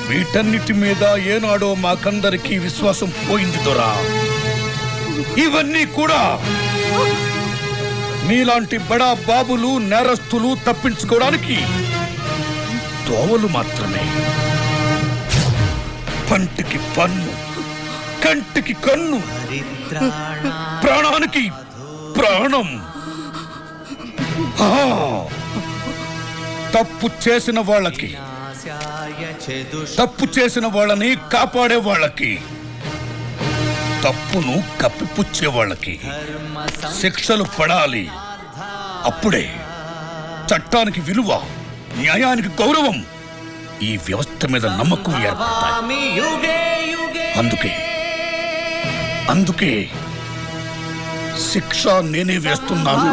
వీటన్నిటి మీద ఏనాడో మాకందరికీ విశ్వాసం పోయింది దొరా. ఇవన్నీ కూడా మీలాంటి బడా బాబులు నేరస్తులు తప్పించుకోవడానికి దోవలు మాత్రమే. పంటికి పన్ను, కంటికి కన్ను, ప్రాణానికి ప్రాణం. తప్పు చేసిన వాళ్ళకి, తప్పు చేసిన వాళ్ళని కాపాడే వాళ్ళకి, తప్పును కప్పిపుచ్చే వాళ్ళకి శిక్షలు పడాలి. అప్పుడే చట్టానికి విలువ, న్యాయానికి గౌరవం, ఈ వ్యవస్థ మీద నమ్మకం ఏర్పడతాయి. అందుకే శిక్ష నేనే వేస్తున్నాను.